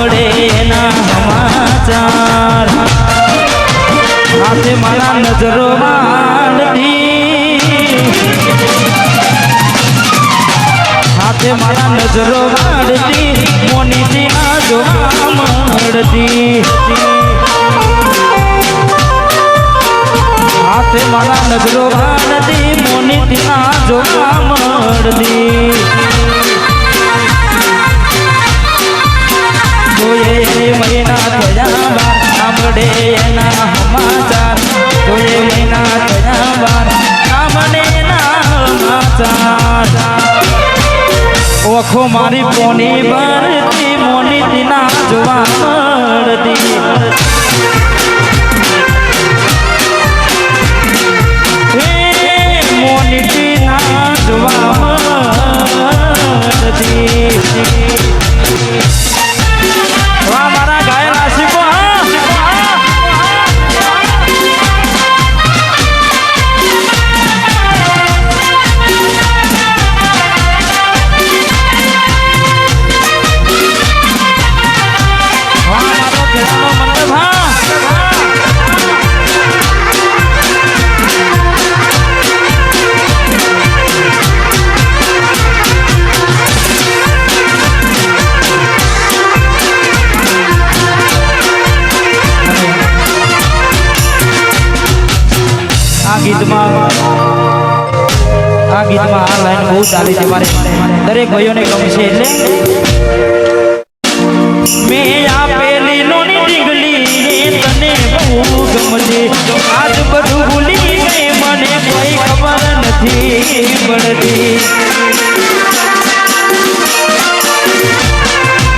સાંભળે એના સમાચાર હાથે મારા નજરો માંડતી હાથે મારા નજરો માંડતી મોનીથી ના જોવા મળતી હાથે મારા નજરો માંડતી મોનીથી ના જોવા મળતી મહિના થયા બાર સાંભળે એના સમાચાર તોય મહિના થયા બાર સાંભળે એના સમાચાર ઓખો મારી પોની ભરતી મોની દીના જોવા મળતી મોની દીના જોવા મળતી મારા ઘાયલ આશિકો આ ગીતમાં આ લાઈન બહુ ચાલી છે મારે દરેક ભાઈઓને ગમશે એટલે મેં આપેલી લોની ડીંગલી તને બહુ ગમતી આજ બધું ભૂલી ગઈ મને કોઈ ખબર નથી પડતી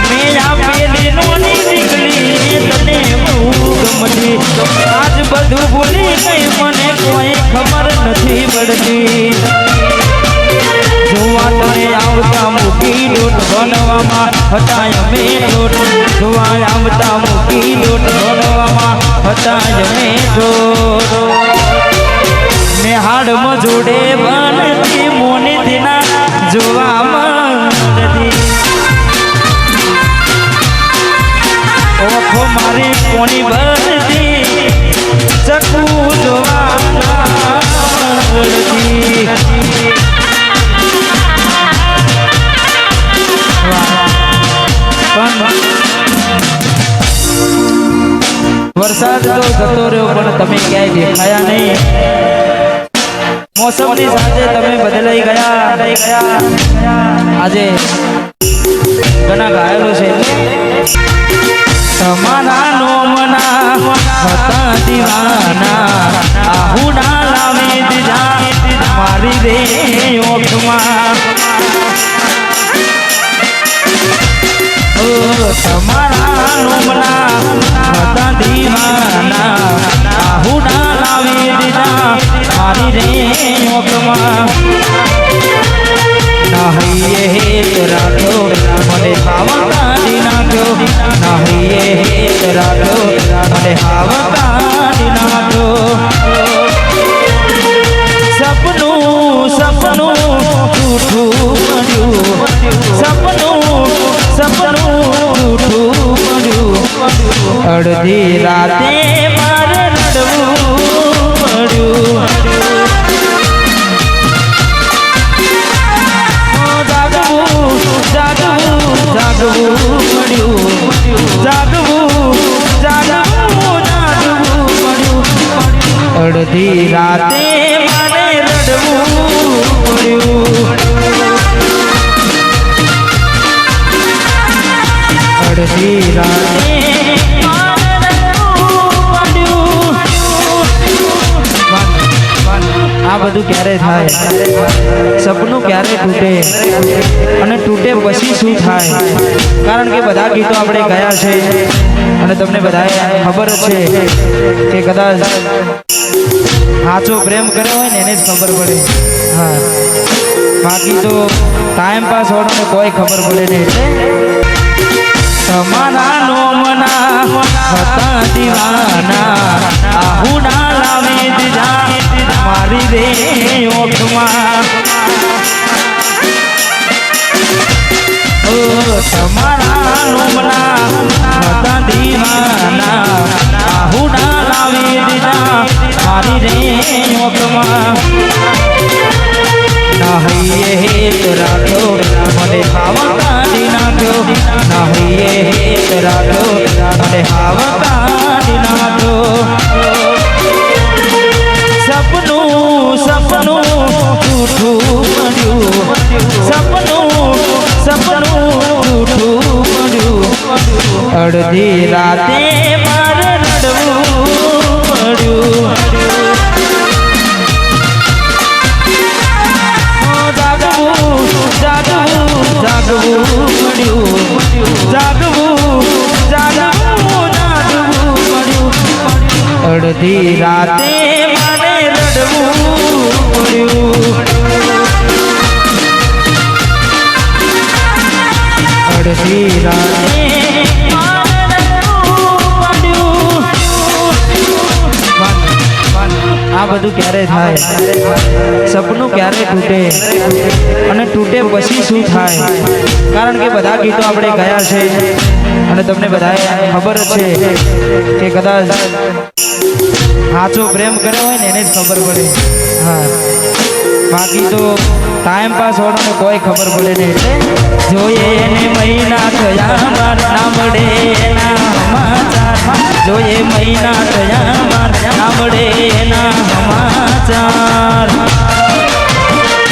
મેં આપેલી લોની ડીંગલી તને બહુ ગમતી આજ બધું ભૂલી ગઈ મને કોઈ ખબર નથી પડતી જોવા તને આવતા મૂકી લોટ બનવામાં હતા અમે લોટ જોવા આવતા મૂકી લોટ બનવામાં હતા અમે લોટ મેં હાડમાં જોડે બનતી મોની દીના જોવા મળતી ઓખો મારી પોણી ભરતી ચકુ જોવા મળતી વરસાદ તો જતો રહ્યો પણ તમે ક્યાંય દેખાયા નહીં મોસમની સાથે તમે બદલાઈ ગયા આજે ઘણા ઘાયલો છે તમારા નોમના હતા દીવાના આહુડા લાવી દીધા મારી રે ઓઠમાં તમારા નોમના હતા દીવાના આહુડા લાવી દીધા મારી રે ઓઠમાં નાહીએ હેત રાખ્યો મને હાવા કાઢી નાખ્યો નાહીએ હેત રાખ્યો મને હાવા કાઢી નાખ્યો સપનું સપનું તૂટું પડ્યું સપનું તૂટું પડ્યું અડધી રાતે મારે રડવું પડ્યું અડધી રાતે મારે રડવું પડ્યું અડધી રાતે આ બધું ક્યારે થાય સપનું ક્યારે તૂટે અને તૂટે પછી શું થાય કારણ કે બધા ગીતો આપણે ગયા છે અને તમને બધાએ ખબર જ છે કે કદાચ સાચો પ્રેમ કર્યો હોય ને એને જ ખબર પડે હા બાકી તો ટાઈમ પાસ હોવાનો કોઈ ખબર પડે નહીં તમારા નોમના હતા દીવાના આહુડા લાવી દીધા મારી રે ઓઠમાં તમારા નોમના માં નાહીએ હેત રાખ્યો મને હાવ કાઢી નાખ્યો નાહીએ હેત રાખ્યો મને હાવ કાઢી નાખ્યો સપનું સપનું જૂઠું પડ્યું સપનું જૂઠું પડ્યું અડધી રાતે મારે રડવું પડ્યું અડધી રાતે મને રડવું પડ્યું અડધી રાતે આ બધું ક્યારે થાય સપનું ક્યારે તૂટે અને તૂટે પછી શું થાય કારણ કે બધા ગીતો આપણે ગયા છે અને તમને બધાએ ખબર છે કે કદાચ સાચો પ્રેમ કર્યો હોય ને એને જ ખબર પડે હા બાકી તો ટાઈમ પાસ હોવાનો કોઈ ખબર પડે નહીં જોઈએ એને મહિના થયા માર ના મળે એના સમાચાર જોઈએ મહિના થયા માર ના મળે એના સમાચાર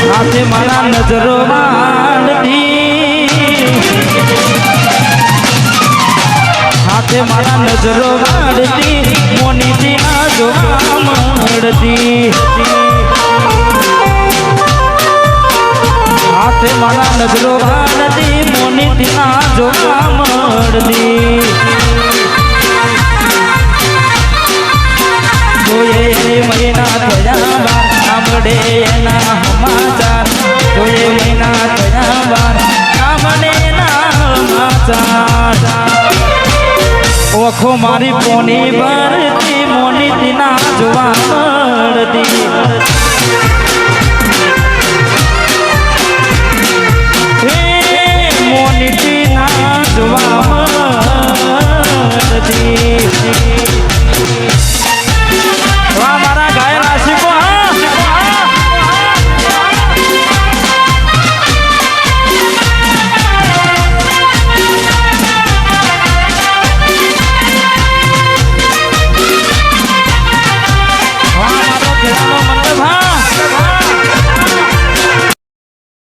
હાથે મારા નજરો માંડતી હાથે મારા નજરો માંડતી મોનીથી ના જોવા મળતી હાથે મારા નજરો માંડતી મોનીથી ના જોવા મળતી જોઈએ મહિના થયા બાર સાંભળે એના સમાચાર જોઈએ મહિના થયા બાર સાંભળે એના સમાચાર ઓખો મારી પોની ભરતી મોનીથી ના જોવા મળતી મોનીથી ના જોવા મળતી